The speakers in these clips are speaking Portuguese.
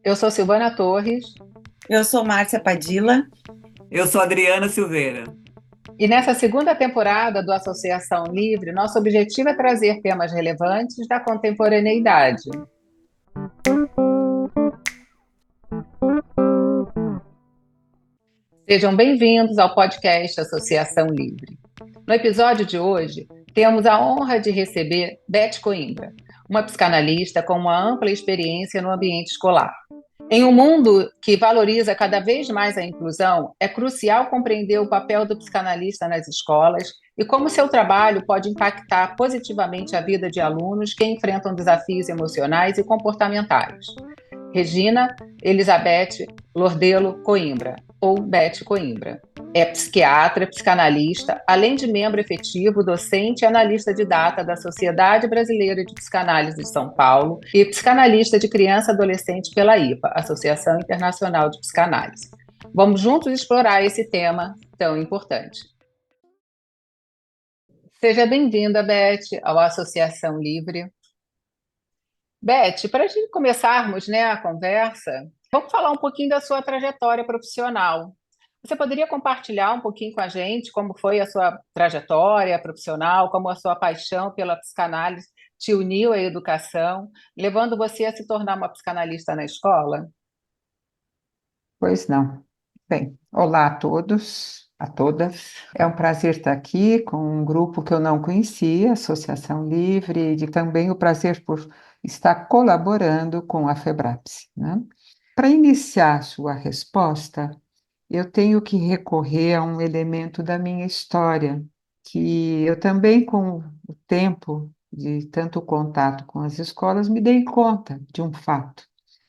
Eu sou Silvana Torres Eu sou Márcia Padilla. Eu sou Adriana Silveira. e nessa segunda temporada do Associação Livre, nosso objetivo é trazer temas relevantes da contemporaneidade. Sejam bem-vindos ao podcast Associação Livre. No episódio de hoje, temos a honra de receber Beth Coimbra, uma psicanalista com uma ampla experiência no ambiente escolar. Em um mundo que valoriza cada vez mais a inclusão, é crucial compreender o papel do psicanalista nas escolas e como seu trabalho pode impactar positivamente a vida de alunos que enfrentam desafios emocionais e comportamentais. Regina Elizabeth Lordelo Coimbra, ou Beth Coimbra. É psiquiatra, psicanalista, além de membro efetivo, docente e analista de data da Sociedade Brasileira de Psicanálise de São Paulo e psicanalista de criança e adolescente pela IPA, Associação Internacional de Psicanálise. Vamos juntos explorar esse tema tão importante. Seja bem-vinda, Beth, ao Associação Livre. Beth, para a gente começarmos, né, a conversa, vamos falar um pouquinho da sua trajetória profissional. Você poderia compartilhar um pouquinho com a gente como foi a sua trajetória profissional, como a sua paixão pela psicanálise te uniu à educação, levando você a se tornar uma psicanalista na escola? Pois não. Bem, olá a todos, a todas. É um prazer estar aqui com um grupo que eu não conhecia, Associação Livre, e também o prazer por estar colaborando com a FEBRAPS, né? Para iniciar sua resposta, eu tenho que recorrer a um elemento da minha história, que eu também, com o tempo de tanto contato com as escolas, me dei conta de um fato.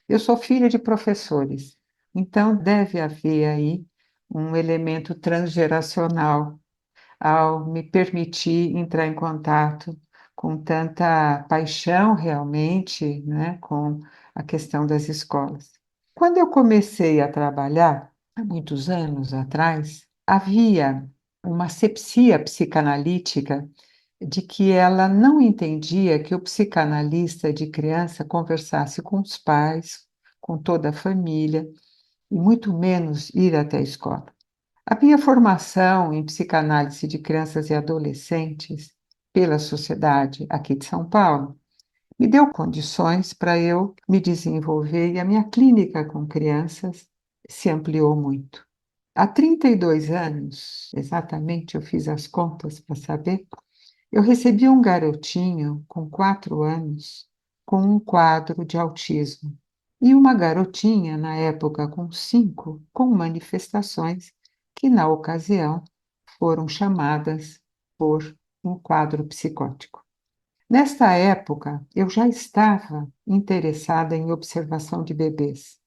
Eu sou filha de professores, então deve haver aí um elemento transgeracional ao me permitir entrar em contato com tanta paixão realmente, né, com a questão das escolas. Quando eu comecei a trabalhar, há muitos anos atrás, havia uma asepsia psicanalítica de que ela não entendia que o psicanalista de criança conversasse com os pais, com toda a família, e muito menos ir até a escola. A minha formação em psicanálise de crianças e adolescentes pela Sociedade aqui de São Paulo me deu condições para eu me desenvolver e a minha clínica com crianças se ampliou muito. Há 32 anos, exatamente, eu fiz as contas para saber, eu recebi um garotinho com 4 anos com um quadro de autismo e uma garotinha, na época, com 5, com manifestações que, na ocasião, foram chamadas por um quadro psicótico. Nesta época, eu já estava interessada em observação de bebês.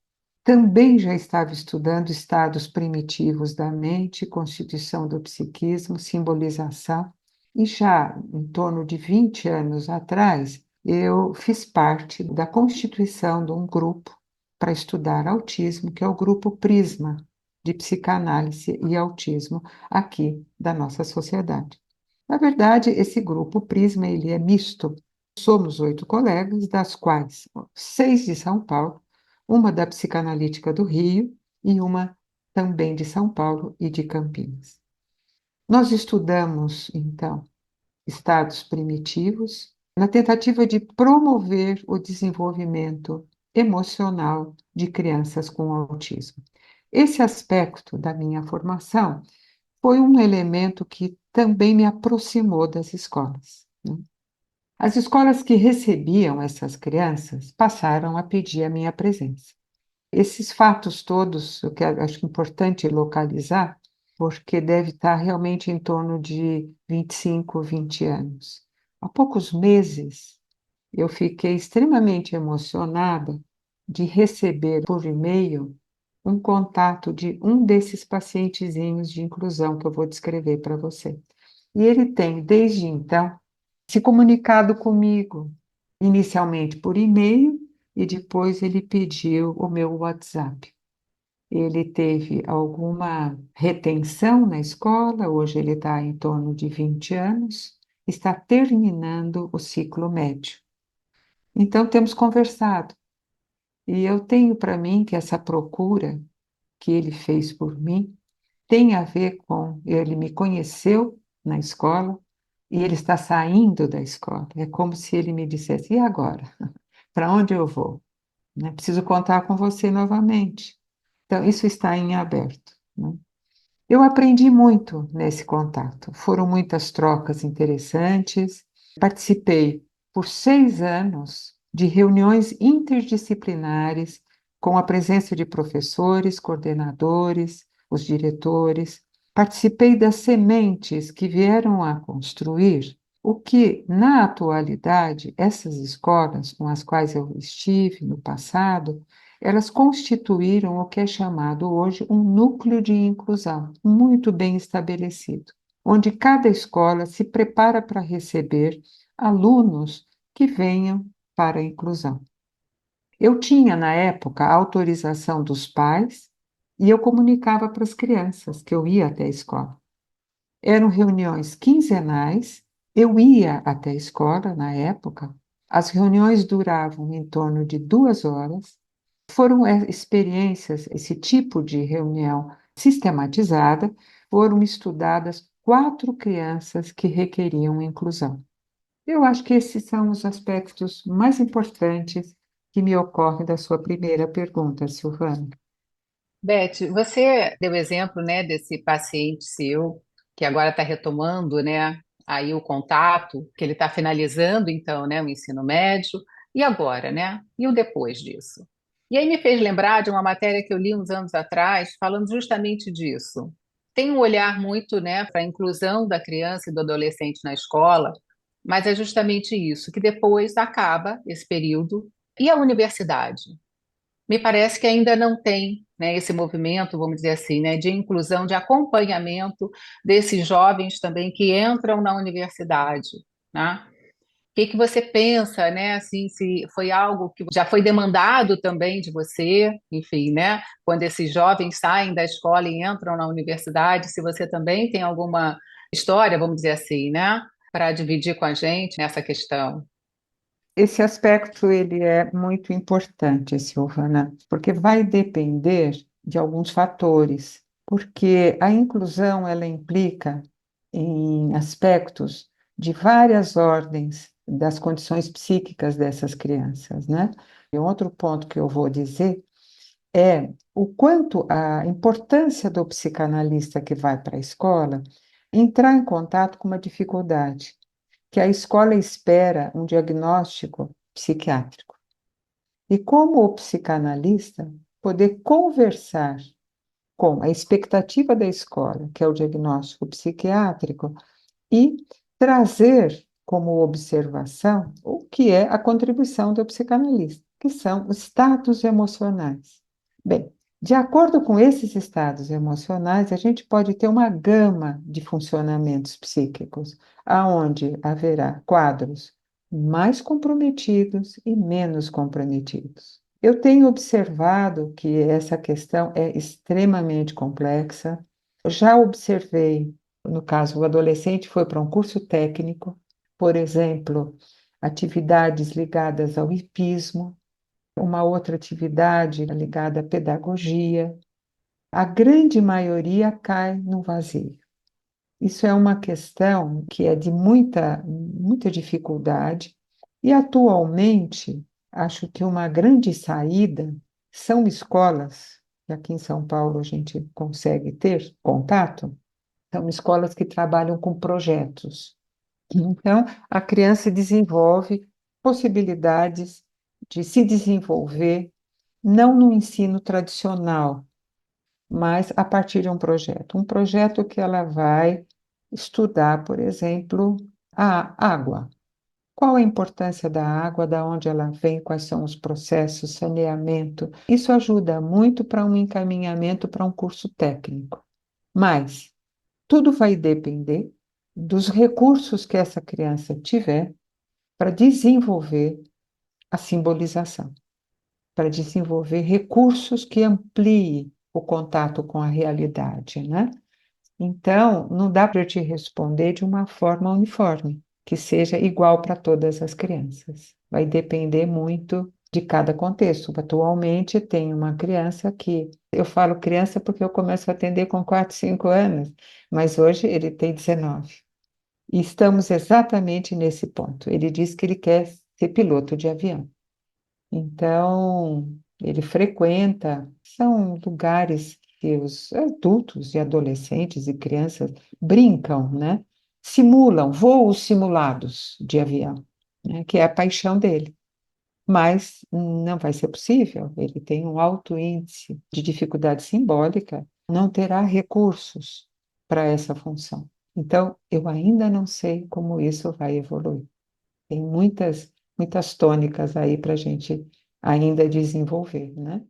Também já estava estudando estados primitivos da mente, constituição do psiquismo, simbolização, e já em torno de 20 anos atrás, eu fiz parte da constituição de um grupo para estudar autismo, que é o grupo Prisma, de psicanálise e autismo, aqui da nossa sociedade. Na verdade, esse grupo Prisma ele é misto. Somos 8 colegas, das quais 6 de São Paulo, uma da psicanalítica do Rio e uma também de São Paulo e de Campinas. Nós estudamos, então, estados primitivos na tentativa de promover o desenvolvimento emocional de crianças com autismo. Esse aspecto da minha formação foi um elemento que também me aproximou das escolas, né? As escolas que recebiam essas crianças passaram a pedir a minha presença. Esses fatos todos, eu acho importante localizar, porque deve estar realmente em torno de 25, 20 anos. Há poucos meses, eu fiquei extremamente emocionada de receber por e-mail um contato de um desses pacientezinhos de inclusão que eu vou descrever para você. E ele tem, desde então, se comunicado comigo, inicialmente por e-mail, e depois ele pediu o meu WhatsApp. Ele teve alguma retenção na escola, hoje ele está em torno de 20 anos, está terminando o ciclo médio. Então, temos conversado. E eu tenho para mim que essa procura que ele fez por mim tem a ver com ele me conheceu na escola e ele está saindo da escola. É como se ele me dissesse: e agora? Para onde eu vou? Né? Preciso contar com você novamente. Então, isso está em aberto, né? Eu aprendi muito nesse contato. Foram muitas trocas interessantes. Participei por 6 anos de reuniões interdisciplinares com a presença de professores, coordenadores, os diretores. Participei das sementes que vieram a construir o que, na atualidade, essas escolas com as quais eu estive no passado, elas constituíram o que é chamado hoje um núcleo de inclusão, muito bem estabelecido, onde cada escola se prepara para receber alunos que venham para a inclusão. Eu tinha, na época, a autorização dos pais e eu comunicava para as crianças que eu ia até a escola. Eram reuniões quinzenais, eu ia até a escola na época, as reuniões duravam em torno de 2 horas. Foram experiências, esse tipo de reunião sistematizada, foram estudadas 4 crianças que requeriam inclusão. Eu acho que esses são os aspectos mais importantes que me ocorrem da sua primeira pergunta, Silvana. Beth, você deu exemplo, né, desse paciente seu que agora está retomando, né, aí o contato, que ele está finalizando, então, né, o ensino médio. E agora, né? E o depois disso? E aí me fez lembrar de uma matéria que eu li uns anos atrás, falando justamente disso. Tem um olhar muito, né, para a inclusão da criança e do adolescente na escola, mas é justamente isso, que depois acaba esse período. E a universidade? Me parece que ainda não tem, né, esse movimento, vamos dizer assim, né, de inclusão, de acompanhamento desses jovens também que entram na universidade, né? O que que você pensa, né, assim, se foi algo que já foi demandado também de você, enfim, né, quando esses jovens saem da escola e entram na universidade, se você também tem alguma história, vamos dizer assim, né, para dividir com a gente nessa questão. Esse aspecto ele é muito importante, Silvana, porque vai depender de alguns fatores, porque a inclusão ela implica em aspectos de várias ordens das condições psíquicas dessas crianças, né? E outro ponto que eu vou dizer é o quanto a importância do psicanalista que vai para a escola entrar em contato com uma dificuldade que a escola espera um diagnóstico psiquiátrico. E como o psicanalista, poder conversar com a expectativa da escola, que é o diagnóstico psiquiátrico, e trazer como observação o que é a contribuição do psicanalista, que são os estados emocionais. Bem, de acordo com esses estados emocionais, a gente pode ter uma gama de funcionamentos psíquicos, aonde haverá quadros mais comprometidos e menos comprometidos. Eu tenho observado que essa questão é extremamente complexa. Já observei, no caso, o adolescente foi para um curso técnico, por exemplo, atividades ligadas ao hipismo, uma outra atividade ligada à pedagogia. A grande maioria cai no vazio. Isso é uma questão que é de muita dificuldade, e atualmente acho que uma grande saída são escolas, que aqui em São Paulo a gente consegue ter contato, são escolas que trabalham com projetos. Então, a criança desenvolve possibilidades de se desenvolver, não no ensino tradicional, mas a partir de um projeto. Um projeto que ela vai estudar, por exemplo, a água. Qual a importância da água, da onde ela vem, quais são os processos, saneamento. Isso ajuda muito para um encaminhamento para um curso técnico. Mas tudo vai depender dos recursos que essa criança tiver para desenvolver a simbolização, para desenvolver recursos que ampliem o contato com a realidade, né? Então, não dá para eu te responder de uma forma uniforme, que seja igual para todas as crianças. Vai depender muito de cada contexto. Atualmente tem uma criança que, eu falo criança porque eu começo a atender com 4, 5 anos, mas hoje ele tem 19. E estamos exatamente nesse ponto. Ele diz que ele quer ser piloto de avião. Então, ele frequenta, são lugares que os adultos e adolescentes e crianças brincam, né? Simulam voos simulados de avião, né? Que é a paixão dele. Mas não vai ser possível, ele tem um alto índice de dificuldade simbólica, não terá recursos para essa função. Então, eu ainda não sei como isso vai evoluir. Tem muitas tônicas aí para a gente ainda desenvolver, né?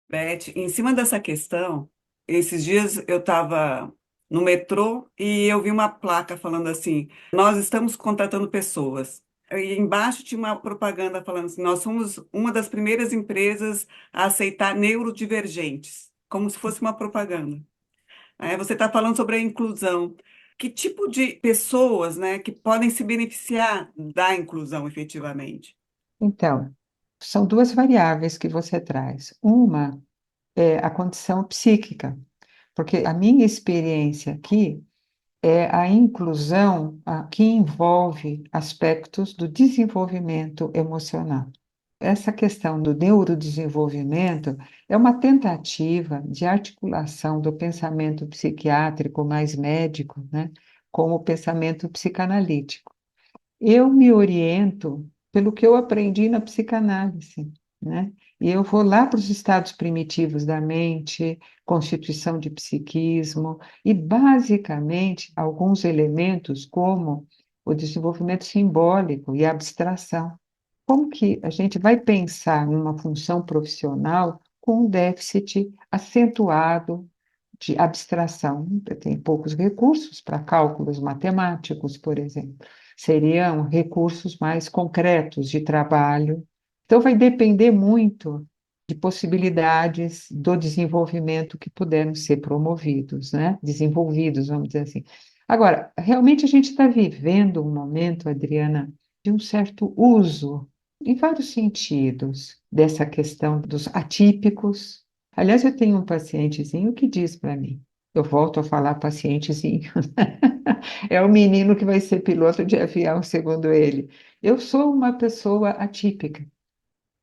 Beth, em cima dessa questão, esses dias eu estava no metrô e eu vi uma placa falando assim: nós estamos contratando pessoas. E embaixo tinha uma propaganda falando assim: nós somos uma das primeiras empresas a aceitar neurodivergentes, como se fosse uma propaganda. Você está falando sobre a inclusão. Que tipo de pessoas, né, que podem se beneficiar da inclusão efetivamente? Então, são duas variáveis que você traz. Uma é a condição psíquica, porque a minha experiência aqui é a inclusão que envolve aspectos do desenvolvimento emocional. Essa questão do neurodesenvolvimento é uma tentativa de articulação do pensamento psiquiátrico mais médico, né, com o pensamento psicanalítico. Eu me oriento pelo que eu aprendi na psicanálise, né? E eu vou lá para os estados primitivos da mente, constituição de psiquismo, e basicamente alguns elementos como o desenvolvimento simbólico e a abstração. Como que a gente vai pensar numa função profissional com um déficit acentuado de abstração? Tem poucos recursos para cálculos matemáticos, por exemplo. Seriam recursos mais concretos de trabalho. Então, vai depender muito de possibilidades do desenvolvimento que puderam ser promovidos, né? Desenvolvidos, vamos dizer assim. Agora, realmente a gente está vivendo um momento, Adriana, de um certo uso, em vários sentidos, dessa questão dos atípicos. Aliás, eu tenho um pacientezinho que diz para mim, eu volto a falar pacientezinho, é o menino que vai ser piloto de avião, segundo ele. Eu sou uma pessoa atípica.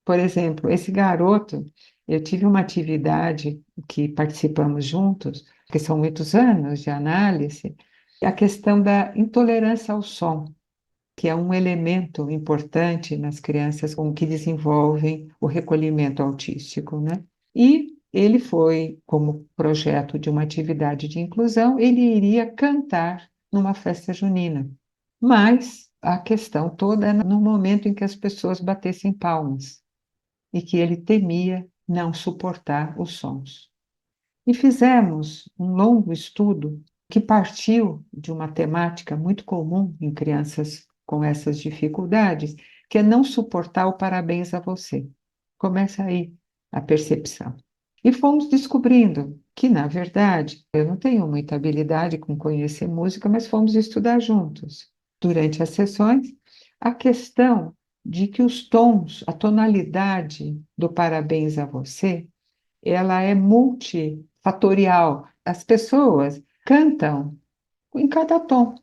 Por exemplo, esse garoto, eu tive uma atividade que participamos juntos, que são muitos anos de análise, a questão da intolerância ao som, que é um elemento importante nas crianças com que desenvolvem o recolhimento autístico, né? E ele foi, como projeto de uma atividade de inclusão, ele iria cantar numa festa junina. Mas a questão toda é no momento em que as pessoas batessem palmas e que ele temia não suportar os sons. E fizemos um longo estudo que partiu de uma temática muito comum em crianças com essas dificuldades, que é não suportar o parabéns a você. Começa aí a percepção. E fomos descobrindo que, na verdade, eu não tenho muita habilidade com conhecer música, mas fomos estudar juntos. Durante as sessões, a questão de que os tons, a tonalidade do parabéns a você, ela é multifatorial. As pessoas cantam em cada tom.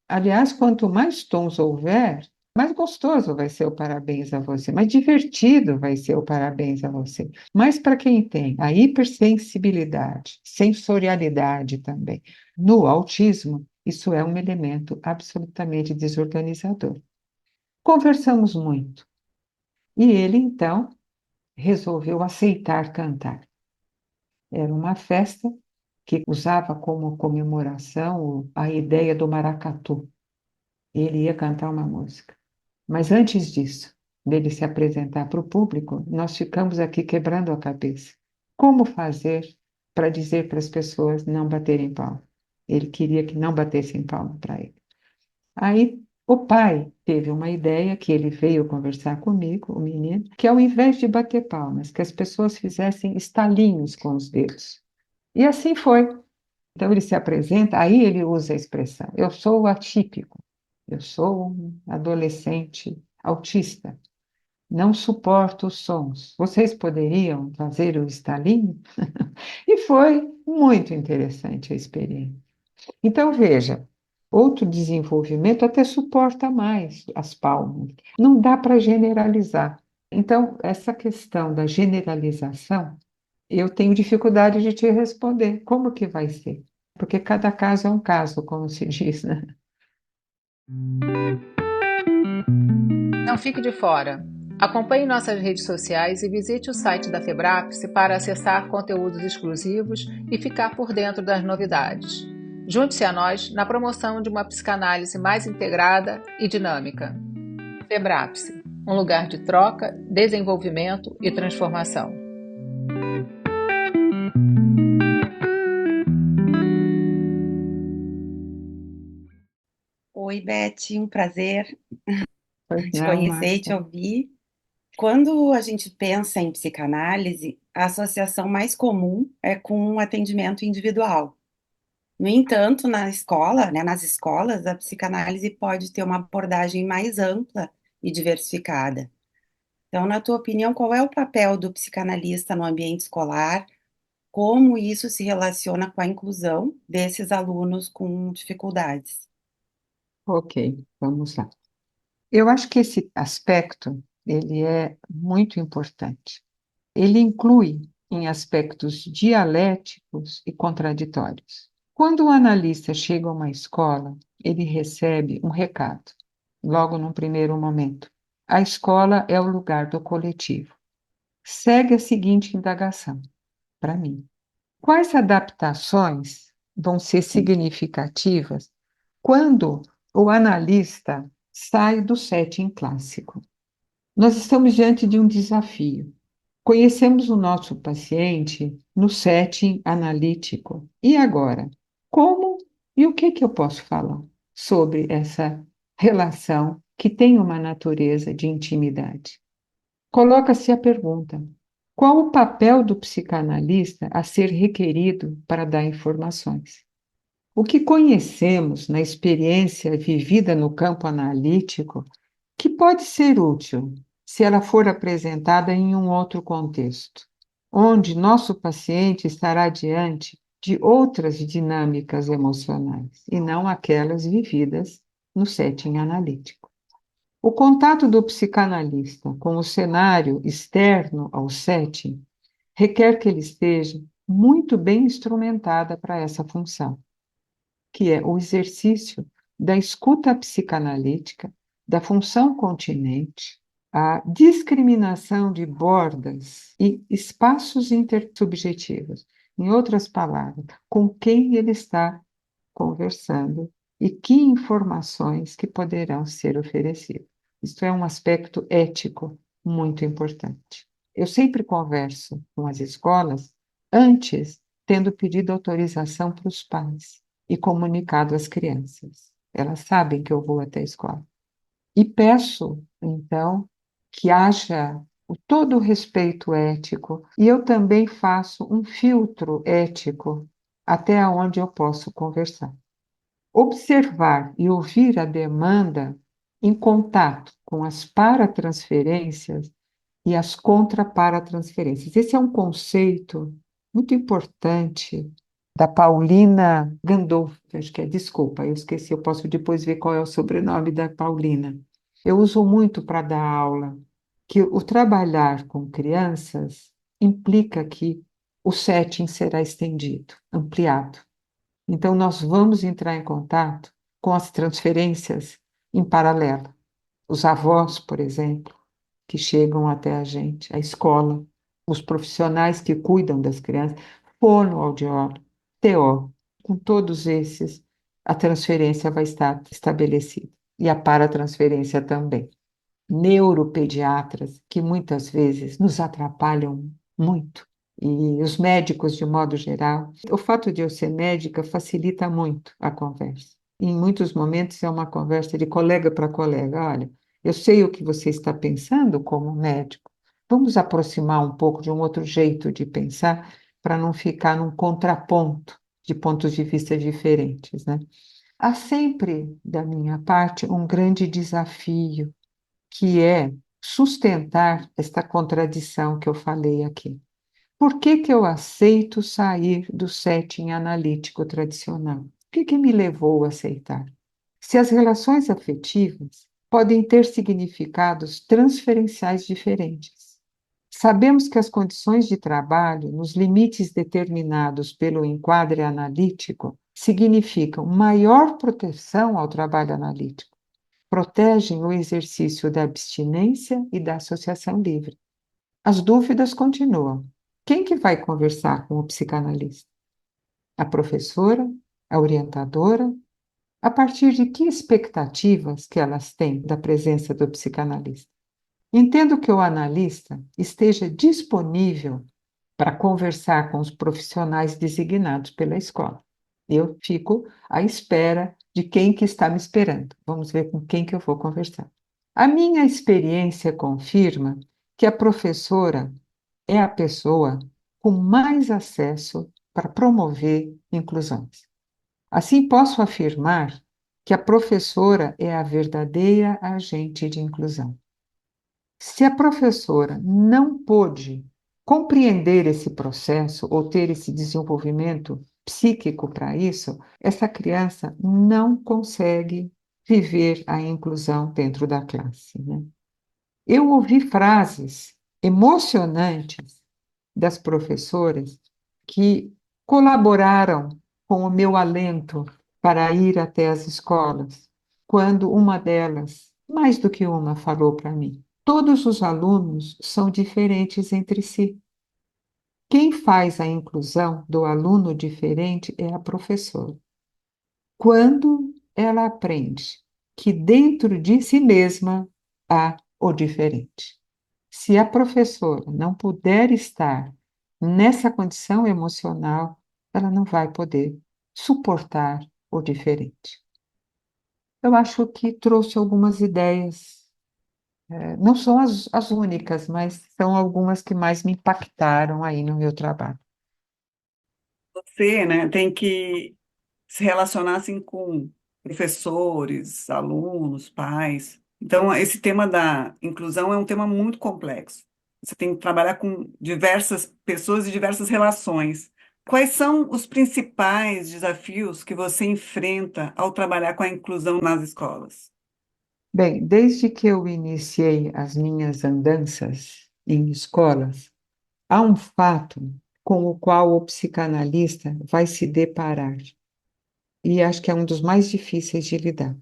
Aliás, quanto mais tons houver, mais gostoso vai ser o parabéns a você, mais divertido vai ser o parabéns a você. Mas para quem tem a hipersensibilidade, sensorialidade também, no autismo, isso é um elemento absolutamente desorganizador. Conversamos muito e ele, então, resolveu aceitar cantar. Era uma festa que usava como comemoração a ideia do maracatu. Ele ia cantar uma música. Mas antes disso, dele se apresentar para o público, nós ficamos aqui quebrando a cabeça. Como fazer para dizer para as pessoas não baterem palma? Ele queria que não batessem palma para ele. Aí o pai teve uma ideia que ele veio conversar comigo, o menino, que ao invés de bater palmas, que as pessoas fizessem estalinhos com os dedos. E assim foi. Então ele se apresenta, aí ele usa a expressão: eu sou atípico, eu sou um adolescente autista. não suporto os sons. Vocês poderiam fazer o estalinho? E foi muito interessante a experiência. Então, veja, outro desenvolvimento até suporta mais as palmas. Não dá para generalizar. Então, essa questão da generalização, eu tenho dificuldade de te responder. Como que vai ser? Porque cada caso é um caso, como se diz, né? Não fique de fora. Acompanhe nossas redes sociais e visite o site da Febrapse para acessar conteúdos exclusivos e ficar por dentro das novidades. Junte-se a nós na promoção de uma psicanálise mais integrada e dinâmica. Febrapse, um lugar de troca, desenvolvimento e transformação. Oi, Beth, um prazer Pois te não, conhecer e te Márcia. ouvir. Quando a gente pensa em psicanálise, a associação mais comum é com um atendimento individual. No entanto, na escola, né, nas escolas, a psicanálise pode ter uma abordagem mais ampla e diversificada. Então, na tua opinião, qual é o papel do psicanalista no ambiente escolar? Como isso se relaciona com a inclusão desses alunos com dificuldades? Ok, vamos lá. Eu acho que esse aspecto, ele é muito importante. Ele inclui em aspectos dialéticos e contraditórios. Quando o analista chega a uma escola, ele recebe um recado, logo num primeiro momento. A escola é o lugar do coletivo. Segue a seguinte indagação, para mim. Quais adaptações vão ser significativas quando o analista sai do setting clássico? Nós estamos diante de um desafio. Conhecemos o nosso paciente no setting analítico. E agora? Como e o que eu posso falar sobre essa relação que tem uma natureza de intimidade? Coloca-se a pergunta: qual o papel do psicanalista a ser requerido para dar informações? O que conhecemos na experiência vivida no campo analítico que pode ser útil se ela for apresentada em um outro contexto, onde nosso paciente estará diante de outras dinâmicas emocionais e não aquelas vividas no setting analítico. O contato do psicanalista com o cenário externo ao setting requer que ele esteja muito bem instrumentada para essa função, que é o exercício da escuta psicanalítica, da função continente, a discriminação de bordas e espaços intersubjetivos. Em outras palavras, com quem ele está conversando e que informações que poderão ser oferecidas. Isto é um aspecto ético muito importante. Eu sempre converso com as escolas antes, tendo pedido autorização para os pais e comunicado às crianças. Elas sabem que eu vou até a escola. E peço, então, que haja todo o respeito ético, e eu também faço um filtro ético até onde eu posso conversar. Observar e ouvir a demanda em contato com as paratransferências e as contraparatransferências. Esse é um conceito muito importante da Paulina Gandolfo, acho que é, desculpa, eu esqueci, eu posso depois ver qual é o sobrenome da Paulina. Eu uso muito para dar aula, que o trabalhar com crianças implica que o setting será estendido, ampliado. Então, nós vamos entrar em contato com as transferências em paralelo. Os avós, por exemplo, que chegam até a gente, a escola, os profissionais que cuidam das crianças, fonoaudiólogo, TO, com todos esses, a transferência vai estar estabelecida. E a paratransferência também. Neuropediatras, que muitas vezes nos atrapalham muito, e os médicos, de modo geral. O fato de eu ser médica facilita muito a conversa. Em muitos momentos é uma conversa de colega para colega. Olha, eu sei o que você está pensando como médico. Vamos aproximar um pouco de um outro jeito de pensar para não ficar num contraponto de pontos de vista diferentes, né? Há sempre, da minha parte, um grande desafio, que é sustentar esta contradição que eu falei aqui. Por que que eu aceito sair do setting analítico tradicional? O que que me levou a aceitar? Se as relações afetivas podem ter significados transferenciais diferentes. Sabemos que as condições de trabalho, nos limites determinados pelo enquadre analítico, significam maior proteção ao trabalho analítico, protegem o exercício da abstinência e da associação livre. As dúvidas continuam. Quem que vai conversar com o psicanalista? A professora? A orientadora? A partir de que expectativas que elas têm da presença do psicanalista? Entendo que o analista esteja disponível para conversar com os profissionais designados pela escola. Eu fico à espera de quem que está me esperando. Vamos ver com quem que eu vou conversar. A minha experiência confirma que a professora é a pessoa com mais acesso para promover inclusões. Assim, posso afirmar que a professora é a verdadeira agente de inclusão. Se a professora não pôde compreender esse processo ou ter esse desenvolvimento psíquico para isso, essa criança não consegue viver a inclusão dentro da classe, né? Eu ouvi frases emocionantes das professoras que colaboraram com o meu alento para ir até as escolas, quando uma delas, mais do que uma, falou para mim: todos os alunos são diferentes entre si. Quem faz a inclusão do aluno diferente é a professora. Quando ela aprende que dentro de si mesma há o diferente. Se a professora não puder estar nessa condição emocional, ela não vai poder suportar o diferente. Eu acho que trouxe algumas ideias, não são as únicas, mas são algumas que mais me impactaram aí no meu trabalho. Você, né, tem que se relacionar assim com professores, alunos, pais. Então, esse tema da inclusão é um tema muito complexo. Você tem que trabalhar com diversas pessoas e diversas relações. Quais são os principais desafios que você enfrenta ao trabalhar com a inclusão nas escolas? Bem, desde que eu iniciei as minhas andanças em escolas, há um fato com o qual o psicanalista vai se deparar, e acho que é um dos mais difíceis de lidar.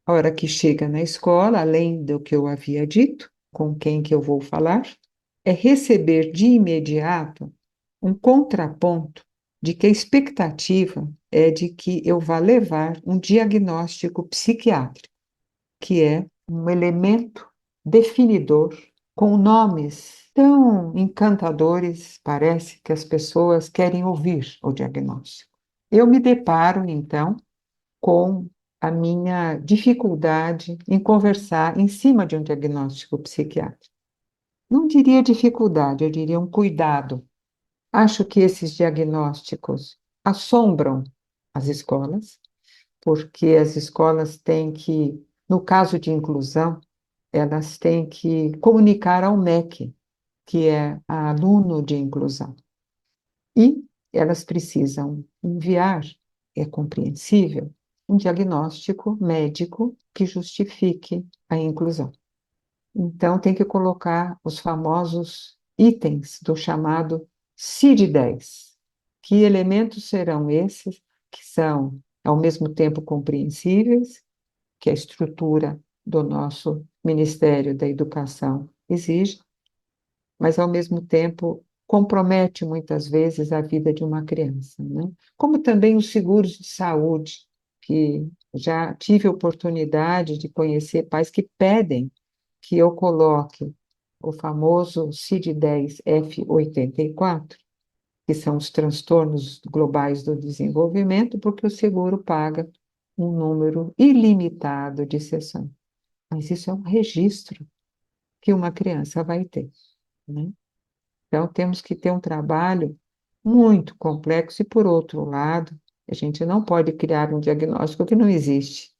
A hora que chega na escola, além do que eu havia dito, com quem que eu vou falar, é receber de imediato um contraponto de que a expectativa é de que eu vá levar um diagnóstico psiquiátrico, que é um elemento definidor com nomes tão encantadores, parece que as pessoas querem ouvir o diagnóstico. Eu me deparo, então, com a minha dificuldade em conversar em cima de um diagnóstico psiquiátrico. Não diria dificuldade, eu diria um cuidado. Acho que esses diagnósticos assombram as escolas, porque as escolas têm que, no caso de inclusão, elas têm que comunicar ao MEC, que é a aluno de inclusão. E elas precisam enviar, é compreensível, um diagnóstico médico que justifique a inclusão. Então, tem que colocar os famosos itens do chamado CID-10. Que elementos serão esses que são, ao mesmo tempo, compreensíveis, que a estrutura do nosso Ministério da Educação exige, mas, ao mesmo tempo, compromete muitas vezes a vida de uma criança, né? Como também os seguros de saúde, que já tive oportunidade de conhecer pais que pedem que eu coloque o famoso CID-10 F84, que são os transtornos globais do desenvolvimento, porque o seguro paga um número ilimitado de sessões. Mas isso é um registro que uma criança vai ter, né? Então, temos que ter um trabalho muito complexo e, por outro lado, a gente não pode criar um diagnóstico que não existe.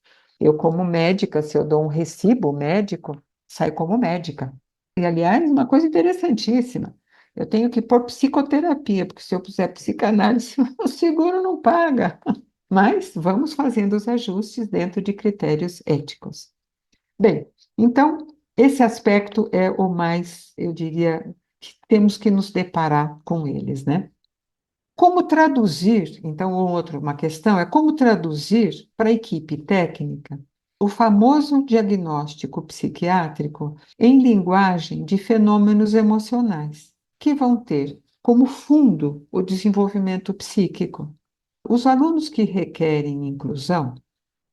Eu, como médica, se eu dou um recibo médico, sai como médica. E, aliás, uma coisa interessantíssima, eu tenho que pôr psicoterapia, porque se eu puser psicanálise, o seguro não paga. Mas vamos fazendo os ajustes dentro de critérios éticos. Bem, então, esse aspecto é o mais, eu diria, que temos que nos deparar com eles, né? Como traduzir, então, uma questão é como traduzir para a equipe técnica o famoso diagnóstico psiquiátrico em linguagem de fenômenos emocionais, que vão ter como fundo o desenvolvimento psíquico. Os alunos que requerem inclusão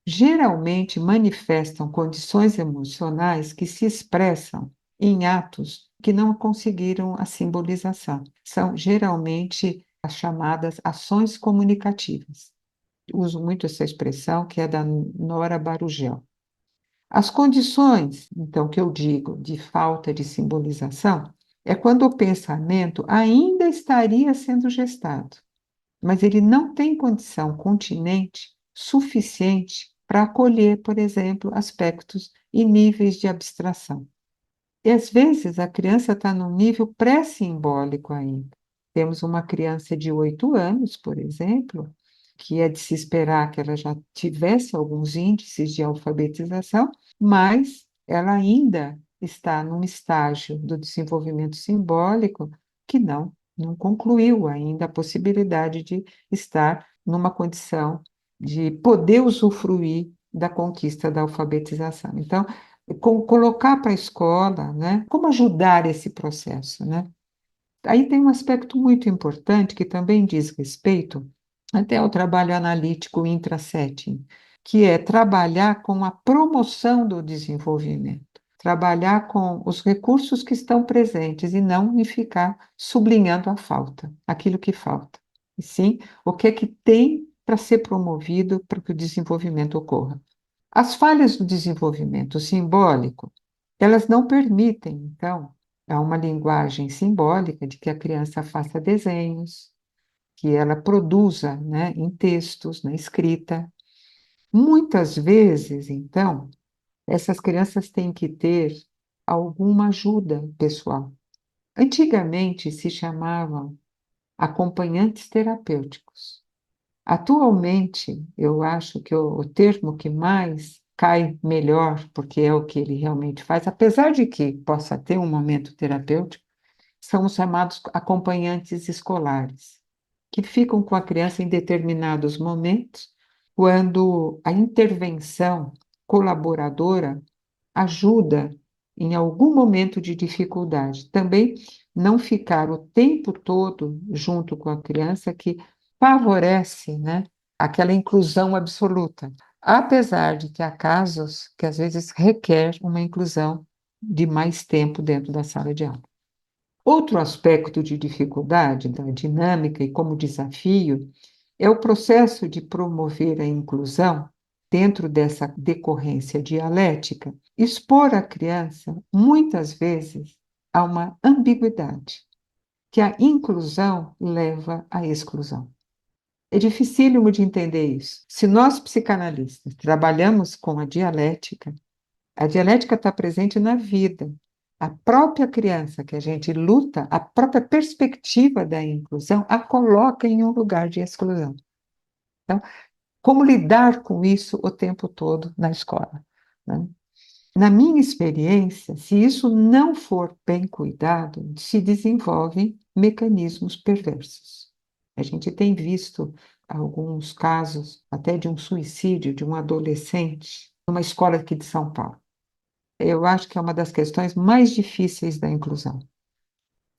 geralmente manifestam condições emocionais que se expressam em atos que não conseguiram a simbolização. São geralmente as chamadas ações comunicativas. Uso muito essa expressão, que é da Nora Barugel. As condições, então, que eu digo de falta de simbolização, é quando o pensamento ainda estaria sendo gestado, mas ele não tem condição continente suficiente para acolher, por exemplo, aspectos e níveis de abstração. E às vezes a criança está num nível pré-simbólico ainda. Temos uma criança de 8 anos, por exemplo, que é de se esperar que ela já tivesse alguns índices de alfabetização, mas ela ainda está num estágio do desenvolvimento simbólico que não concluiu ainda a possibilidade de estar numa condição de poder usufruir da conquista da alfabetização. Então, colocar para a escola, né? Como ajudar esse processo, né? Aí tem um aspecto muito importante que também diz respeito até ao trabalho analítico intra-setting, que é trabalhar com a promoção do desenvolvimento, trabalhar com os recursos que estão presentes e não em ficar sublinhando a falta, aquilo que falta. E sim, o que é que tem para ser promovido para que o desenvolvimento ocorra. As falhas do desenvolvimento simbólico, elas não permitem, então, há uma linguagem simbólica de que a criança faça desenhos, que ela produza, né, em textos, na escrita. Muitas vezes, então, essas crianças têm que ter alguma ajuda pessoal. Antigamente se chamavam acompanhantes terapêuticos. Atualmente, eu acho que o termo que mais cai melhor, porque é o que ele realmente faz, apesar de que possa ter um momento terapêutico, são os chamados acompanhantes escolares, que ficam com a criança em determinados momentos, quando a intervenção colaboradora ajuda em algum momento de dificuldade. Também não ficar o tempo todo junto com a criança, que favorece, né, aquela inclusão absoluta, apesar de que há casos que às vezes requer uma inclusão de mais tempo dentro da sala de aula. Outro aspecto de dificuldade da dinâmica e como desafio é o processo de promover a inclusão dentro dessa decorrência dialética, expor a criança, muitas vezes, a uma ambiguidade, que a inclusão leva à exclusão. É dificílimo de entender isso. Se nós, psicanalistas, trabalhamos com a dialética está presente na vida. A própria criança que a gente luta, a própria perspectiva da inclusão, a coloca em um lugar de exclusão. Então, como lidar com isso o tempo todo na escola, né? Na minha experiência, se isso não for bem cuidado, se desenvolvem mecanismos perversos. A gente tem visto alguns casos, até de um suicídio de um adolescente, numa escola aqui de São Paulo. Eu acho que é uma das questões mais difíceis da inclusão.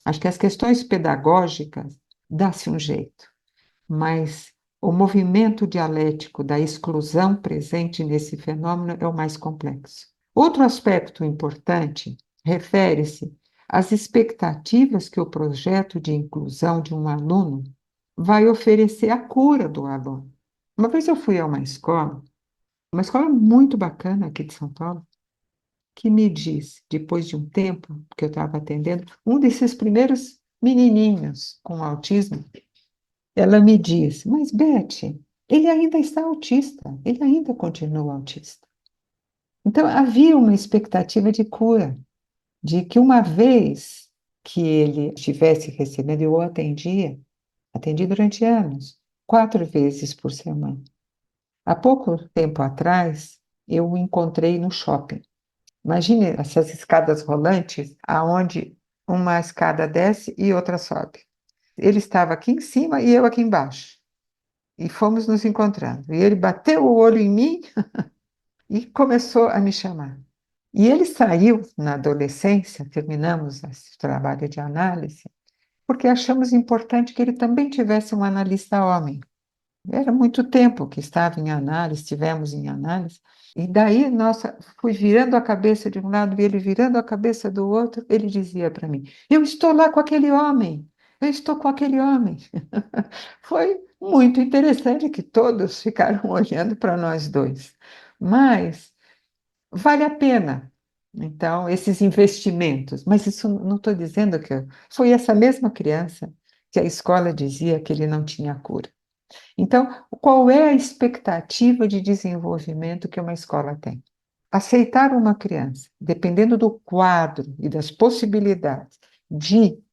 Acho que as questões pedagógicas dá-se um jeito, mas o movimento dialético da exclusão presente nesse fenômeno é o mais complexo. Outro aspecto importante refere-se às expectativas que o projeto de inclusão de um aluno vai oferecer à cura do aluno. Uma vez eu fui a uma escola muito bacana aqui de São Paulo, que me disse, depois de um tempo que eu estava atendendo, um desses primeiros menininhos com autismo, ela me disse, mas Beth, ele ainda está autista, ele ainda continua autista. Então, havia uma expectativa de cura, de que uma vez que ele estivesse recebendo, eu o atendi durante anos, 4 vezes por semana. Há pouco tempo atrás, eu o encontrei no shopping. Imagine essas escadas rolantes, aonde uma escada desce e outra sobe. Ele estava aqui em cima e eu aqui embaixo. E fomos nos encontrando. E ele bateu o olho em mim e começou a me chamar. E ele saiu na adolescência, terminamos esse trabalho de análise, porque achamos importante que ele também tivesse um analista homem. Era muito tempo que estava em análise, estivemos em análise, e daí, nossa, fui virando a cabeça de um lado e ele virando a cabeça do outro, ele dizia para mim: Eu estou lá com aquele homem, eu estou com aquele homem. Foi muito interessante que todos ficaram olhando para nós dois, mas vale a pena. Então, esses investimentos, mas isso não estou dizendo que foi essa mesma criança que a escola dizia que ele não tinha cura. Então, qual é a expectativa de desenvolvimento que uma escola tem? Aceitar uma criança, dependendo do quadro e das possibilidades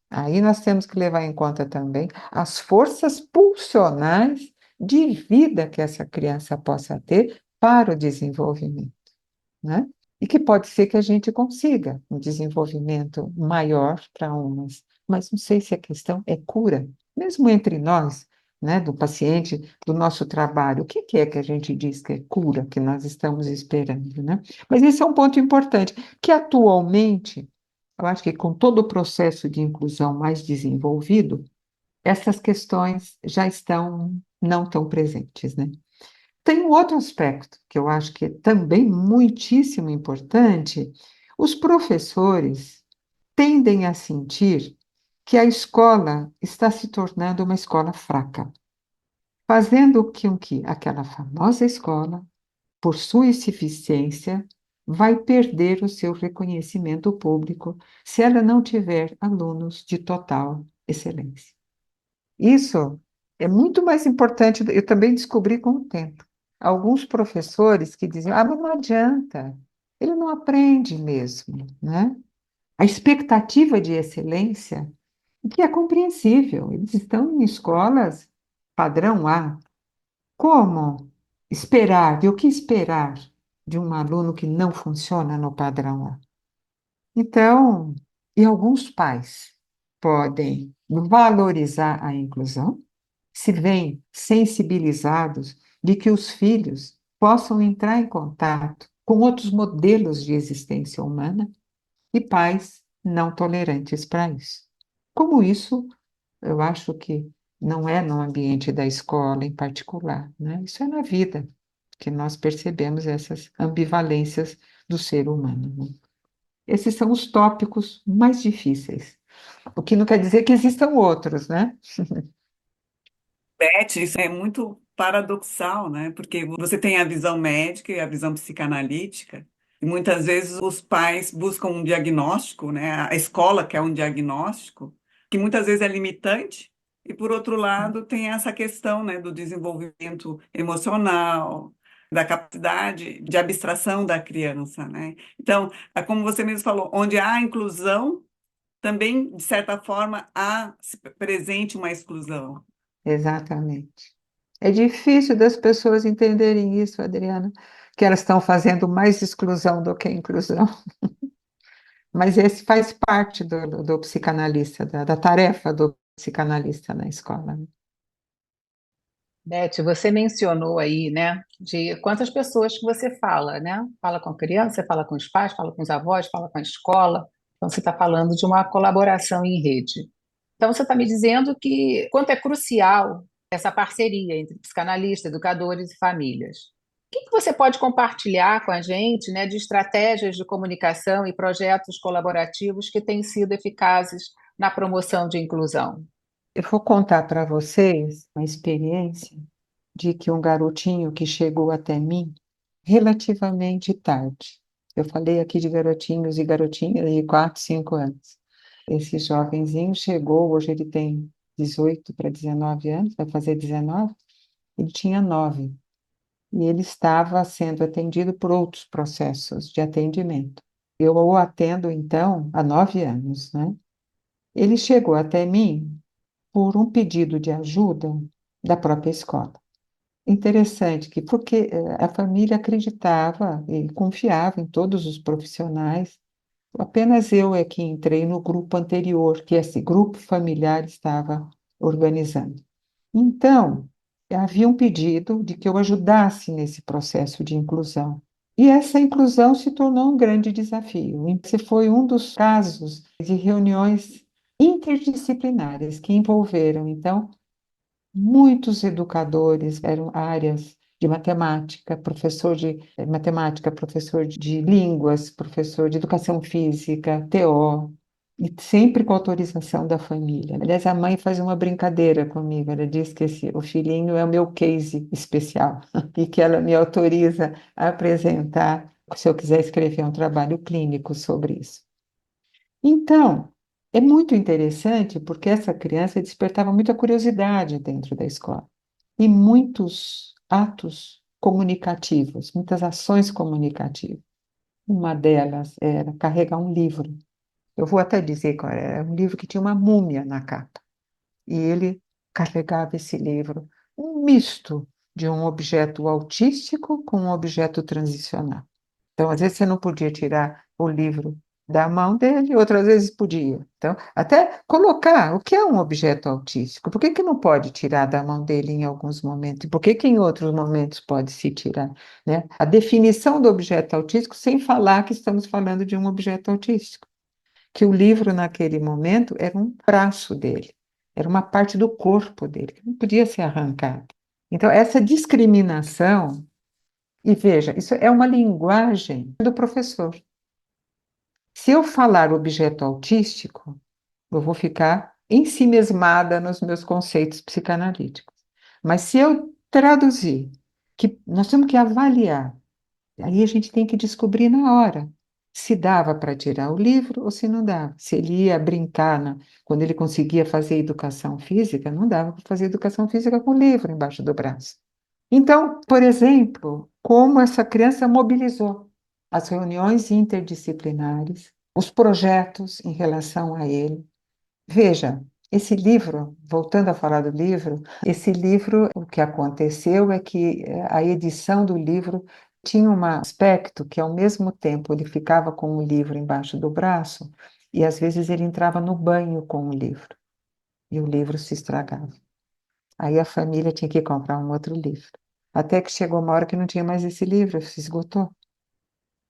aí nós temos que levar em conta também as forças pulsionais de vida que essa criança possa ter para o desenvolvimento, né? E que pode ser que a gente consiga um desenvolvimento maior para umas, mas não sei se a questão é cura, mesmo entre nós, né, do paciente, do nosso trabalho, o que é que a gente diz que é cura, que nós estamos esperando, né? Mas esse é um ponto importante, que atualmente, eu acho que com todo o processo de inclusão mais desenvolvido, essas questões já estão não tão presentes, né? Tem um outro aspecto que eu acho que é também muitíssimo importante. Os professores tendem a sentir que a escola está se tornando uma escola fraca, fazendo com que aquela famosa escola, por sua insuficiência, vai perder o seu reconhecimento público se ela não tiver alunos de total excelência. Isso é muito mais importante, eu também descobri com o tempo. Alguns professores que diziam, mas não adianta, ele não aprende mesmo, né? A expectativa de excelência, que é compreensível, eles estão em escolas padrão A. Como esperar, e o que esperar de um aluno que não funciona no padrão A? Então, e alguns pais podem valorizar a inclusão, se veem sensibilizados de que os filhos possam entrar em contato com outros modelos de existência humana e pais não tolerantes para isso. Como isso, eu acho que não é no ambiente da escola em particular, né? Isso é na vida que nós percebemos essas ambivalências do ser humano, né? Esses são os tópicos mais difíceis, o que não quer dizer que existam outros, né? Beth, isso é muito paradoxal, né? Porque você tem a visão médica e a visão psicanalítica, e muitas vezes os pais buscam um diagnóstico, né? A escola quer um diagnóstico, que muitas vezes é limitante, e por outro lado tem essa questão, né, do desenvolvimento emocional, da capacidade de abstração da criança, né? Então, é como você mesmo falou, onde há inclusão, também, de certa forma, há presente uma exclusão. Exatamente. É difícil das pessoas entenderem isso, Adriana, que elas estão fazendo mais exclusão do que inclusão. Mas esse faz parte do psicanalista, da tarefa do psicanalista na escola, né? Beth, você mencionou aí, né, de quantas pessoas que você fala, né? Fala com a criança, fala com os pais, fala com os avós, fala com a escola. Então, você está falando de uma colaboração em rede. Então, você está me dizendo que quanto é crucial essa parceria entre psicanalistas, educadores e famílias. O que você pode compartilhar com a gente, né, de estratégias de comunicação e projetos colaborativos que têm sido eficazes na promoção de inclusão? Eu vou contar para vocês uma experiência de que um garotinho que chegou até mim relativamente tarde. Eu falei aqui de garotinhos e garotinhas de 4, 5 anos. Esse jovenzinho chegou, hoje ele tem 18 para 19 anos, vai fazer 19, ele tinha 9. e ele estava sendo atendido por outros processos de atendimento. Eu o atendo, então, há 9 anos, né? Ele chegou até mim por um pedido de ajuda da própria escola. Interessante que, porque a família acreditava e confiava em todos os profissionais, apenas eu é que entrei no grupo anterior, que esse grupo familiar estava organizando. Então, havia um pedido de que eu ajudasse nesse processo de inclusão. E essa inclusão se tornou um grande desafio. Esse foi um dos casos de reuniões interdisciplinares que envolveram, então, muitos educadores, eram áreas de matemática, professor de línguas, professor de educação física, TO, e sempre com autorização da família. Aliás, a mãe faz uma brincadeira comigo, ela diz que o filhinho é o meu case especial, e que ela me autoriza a apresentar, se eu quiser escrever um trabalho clínico sobre isso. Então, é muito interessante porque essa criança despertava muita curiosidade dentro da escola e muitos atos comunicativos, muitas ações comunicativas. Uma delas era carregar um livro. Eu vou até dizer qual era um livro que tinha uma múmia na capa. E ele carregava esse livro, um misto de um objeto autístico com um objeto transicional. Então, às vezes, você não podia tirar o livro da mão dele, outras vezes podia. Então, até colocar o que é um objeto autístico, por que que não pode tirar da mão dele em alguns momentos? E por que que em outros momentos pode se tirar, né? A definição do objeto autístico sem falar que estamos falando de um objeto autístico, que o livro, naquele momento, era um braço dele, era uma parte do corpo dele, que não podia ser arrancada. Então, essa discriminação, e veja, isso é uma linguagem do professor. Se eu falar objeto autístico, eu vou ficar ensimesmada nos meus conceitos psicanalíticos. Mas se eu traduzir, que nós temos que avaliar, aí a gente tem que descobrir na hora se dava para tirar o livro ou se não dava. Se ele ia brincar quando ele conseguia fazer educação física, não dava para fazer educação física com o livro embaixo do braço. Então, por exemplo, como essa criança mobilizou as reuniões interdisciplinares, os projetos em relação a ele. Veja, esse livro, voltando a falar do livro, esse livro, o que aconteceu é que a edição do livro tinha um aspecto que, ao mesmo tempo, ele ficava com o livro embaixo do braço e, às vezes, ele entrava no banho com o livro e o livro se estragava. Aí a família tinha que comprar um outro livro. Até que chegou uma hora que não tinha mais esse livro, se esgotou.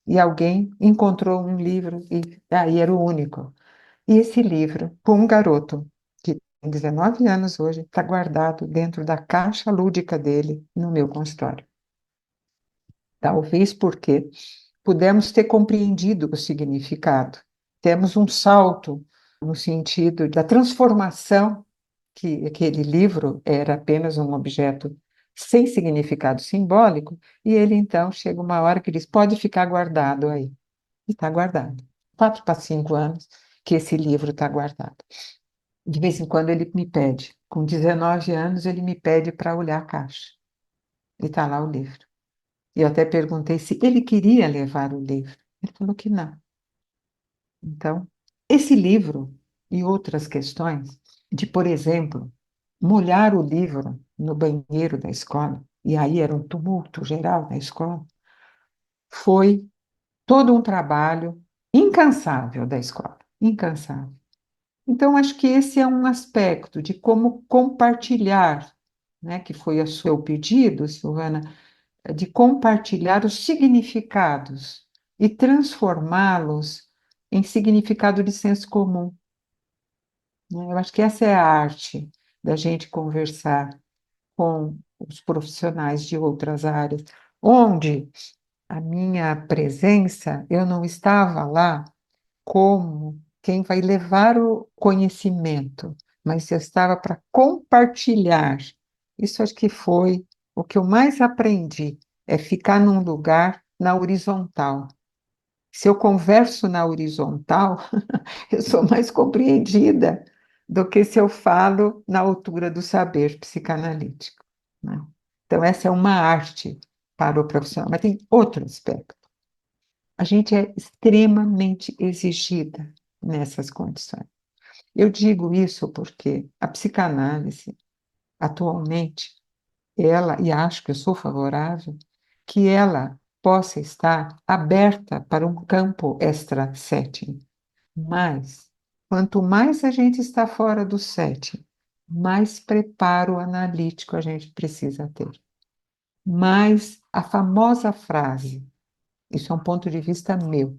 E alguém encontrou um livro e aí era o único. E esse livro, com um garoto que tem 19 anos hoje, está guardado dentro da caixa lúdica dele no meu consultório. Talvez porque pudemos ter compreendido o significado. Temos um salto no sentido da transformação, que aquele livro era apenas um objeto sem significado simbólico, e ele então chega uma hora que diz: pode ficar guardado aí. E está guardado. 4 para 5 anos que esse livro está guardado. De vez em quando ele me pede, com 19 anos, ele me pede para olhar a caixa. E está lá o livro. E eu até perguntei se ele queria levar o livro. Ele falou que não. Então, esse livro e outras questões de, por exemplo, molhar o livro no banheiro da escola, e aí era um tumulto geral na escola, foi todo um trabalho incansável da escola, incansável. Então, acho que esse é um aspecto de como compartilhar, né, que foi o seu pedido, Silvana, de compartilhar os significados e transformá-los em significado de senso comum, né? Eu acho que essa é a arte da gente conversar com os profissionais de outras áreas, onde a minha presença, eu não estava lá como quem vai levar o conhecimento, mas eu estava para compartilhar. Isso acho que foi o que eu mais aprendi, é ficar num lugar na horizontal. Se eu converso na horizontal, eu sou mais compreendida do que se eu falo na altura do saber psicanalítico, né? Então, essa é uma arte para o profissional, mas tem outro aspecto. A gente é extremamente exigida nessas condições. Eu digo isso porque a psicanálise, atualmente, ela, e acho que eu sou favorável, que ela possa estar aberta para um campo extra-setting. Mas, quanto mais a gente está fora do setting, mais preparo analítico a gente precisa ter. Mais a famosa frase, isso é um ponto de vista meu,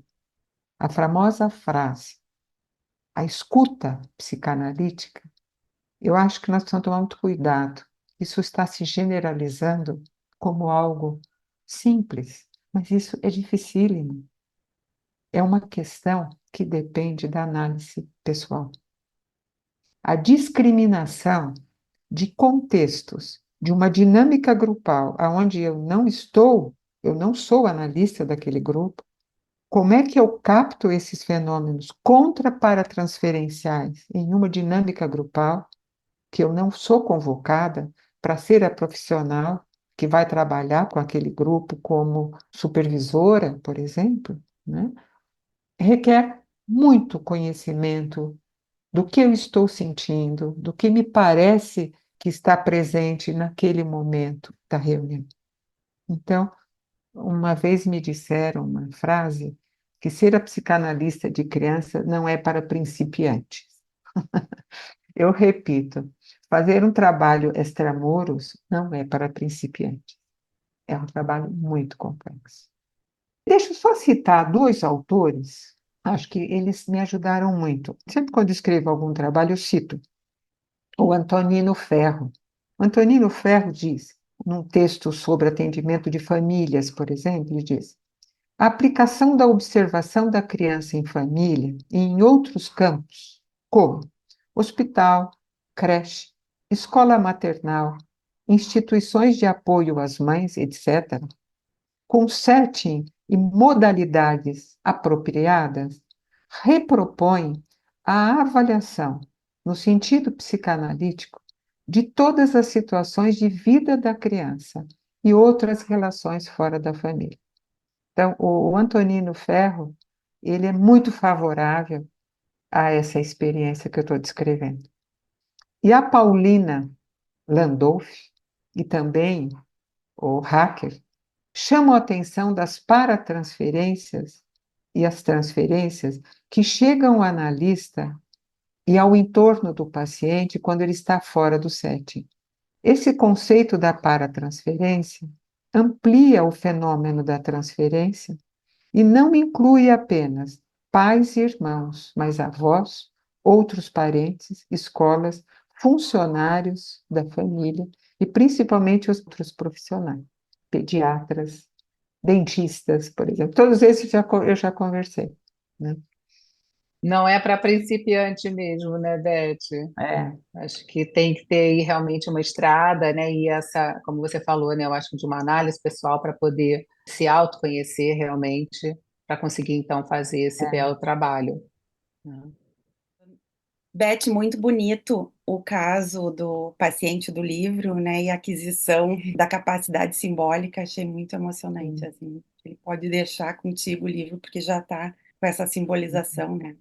a famosa frase, a escuta psicanalítica, eu acho que nós precisamos tomar muito cuidado. Isso está se generalizando como algo simples, mas isso é dificílimo. É uma questão que depende da análise pessoal. A discriminação de contextos, de uma dinâmica grupal, onde eu não sou analista daquele grupo, como é que eu capto esses fenômenos contra-paratransferenciais em uma dinâmica grupal, que eu não sou convocada para ser a profissional que vai trabalhar com aquele grupo como supervisora, por exemplo, né? Requer muito conhecimento do que eu estou sentindo, do que me parece que está presente naquele momento da reunião. Então, uma vez me disseram uma frase que ser a psicanalista de criança não é para principiantes. Eu repito, fazer um trabalho extramuros não é para principiantes. É um trabalho muito complexo. Deixa eu só citar dois autores, acho que eles me ajudaram muito. Sempre quando escrevo algum trabalho, eu cito o Antonino Ferro. O Antonino Ferro diz, num texto sobre atendimento de famílias, por exemplo, ele diz: a aplicação da observação da criança em família e em outros campos, como hospital, creche, escola maternal, instituições de apoio às mães, etc., com setting e modalidades apropriadas, repropõe a avaliação, no sentido psicanalítico, de todas as situações de vida da criança e outras relações fora da família. Então, o Antonino Ferro, ele é muito favorável a essa experiência que eu estou descrevendo. E a Paulina Landolf, e também o Hacker, chamam a atenção das paratransferências e as transferências que chegam ao analista e ao entorno do paciente quando ele está fora do setting. Esse conceito da paratransferência amplia o fenômeno da transferência e não inclui apenas pais e irmãos, mas avós, outros parentes, escolas, funcionários da família e principalmente os outros profissionais, pediatras, dentistas, por exemplo. Todos esses eu já conversei, né? Não é para principiante mesmo, né, Beth? É, Acho que tem que ter aí realmente uma estrada, né? E essa, como você falou, né? Eu acho que de uma análise pessoal para poder se autoconhecer realmente, para conseguir então fazer esse é. belo trabalho, né? Beth, muito bonito o caso do paciente do livro, né, e a aquisição da capacidade simbólica, achei muito emocionante, Sim. assim, ele pode deixar contigo o livro, porque já está com essa simbolização, né.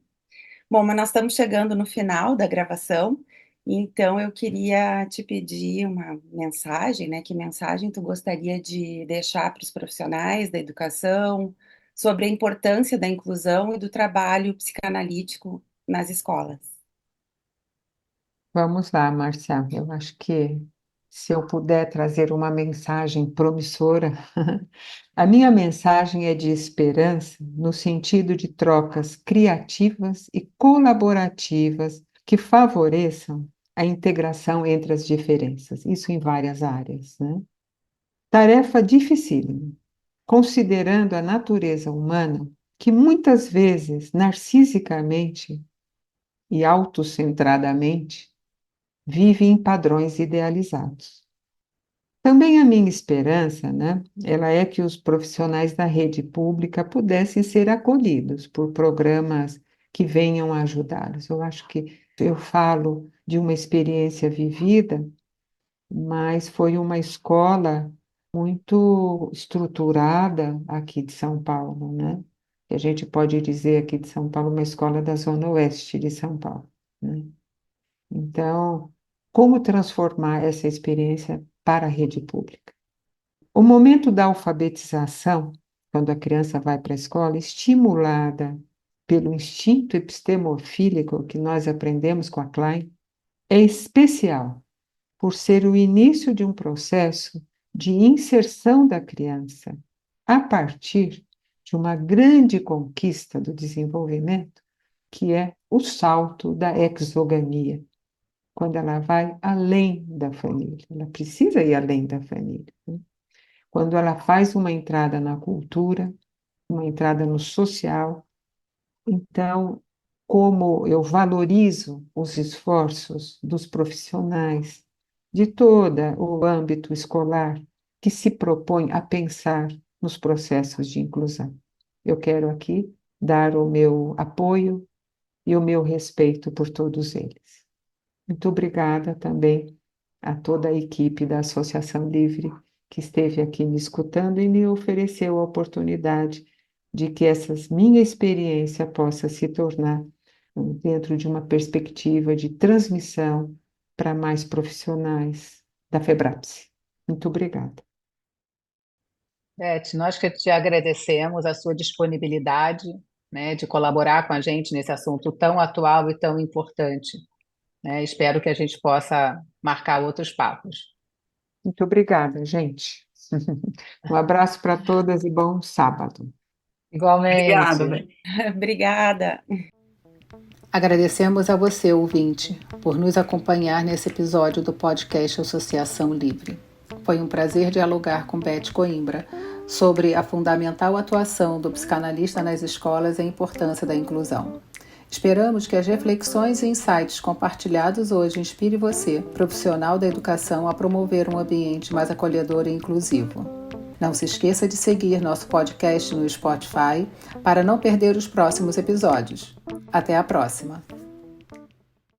Bom, mas nós estamos chegando no final da gravação, então eu queria te pedir uma mensagem, né, que mensagem tu gostaria de deixar para os profissionais da educação sobre a importância da inclusão e do trabalho psicanalítico nas escolas? Vamos lá, Marcia. Eu acho que se eu puder trazer uma mensagem promissora, a minha mensagem é de esperança no sentido de trocas criativas e colaborativas que favoreçam a integração entre as diferenças, isso em várias áreas, né? Tarefa dificílima, considerando a natureza humana que muitas vezes, narcisicamente e autocentradamente, vive em padrões idealizados. Também a minha esperança, né, ela é que os profissionais da rede pública pudessem ser acolhidos por programas que venham a ajudá-los. Eu acho que eu falo de uma experiência vivida, mas foi uma escola muito estruturada aqui de São Paulo, né? Que a gente pode dizer aqui de São Paulo, uma escola da Zona Oeste de São Paulo, né? Então, como transformar essa experiência para a rede pública? O momento da alfabetização, quando a criança vai para a escola, estimulada pelo instinto epistemofílico que nós aprendemos com a Klein, é especial por ser o início de um processo de inserção da criança a partir de uma grande conquista do desenvolvimento, que é o salto da exogania, quando ela vai além da família. Ela precisa ir além da família, né? Quando ela faz uma entrada na cultura, uma entrada no social. Então, como eu valorizo os esforços dos profissionais de todo o âmbito escolar que se propõe a pensar nos processos de inclusão. Eu quero aqui dar o meu apoio e o meu respeito por todos eles. Muito obrigada também a toda a equipe da Associação Livre que esteve aqui me escutando e me ofereceu a oportunidade de que essa minha experiência possa se tornar dentro de uma perspectiva de transmissão para mais profissionais da FEBRAPSE. Muito obrigada. Beth, nós que te agradecemos a sua disponibilidade, né, de colaborar com a gente nesse assunto tão atual e tão importante, né? Espero que a gente possa marcar outros papos. Muito obrigada, gente. Um abraço para todas e bom sábado. Igualmente. Obrigada, Beth. Obrigada. Agradecemos a você, ouvinte, por nos acompanhar nesse episódio do podcast Associação Livre. Foi um prazer dialogar com Beth Coimbra sobre a fundamental atuação do psicanalista nas escolas e a importância da inclusão. Esperamos que as reflexões e insights compartilhados hoje inspire você, profissional da educação, a promover um ambiente mais acolhedor e inclusivo. Não se esqueça de seguir nosso podcast no Spotify para não perder os próximos episódios. Até a próxima!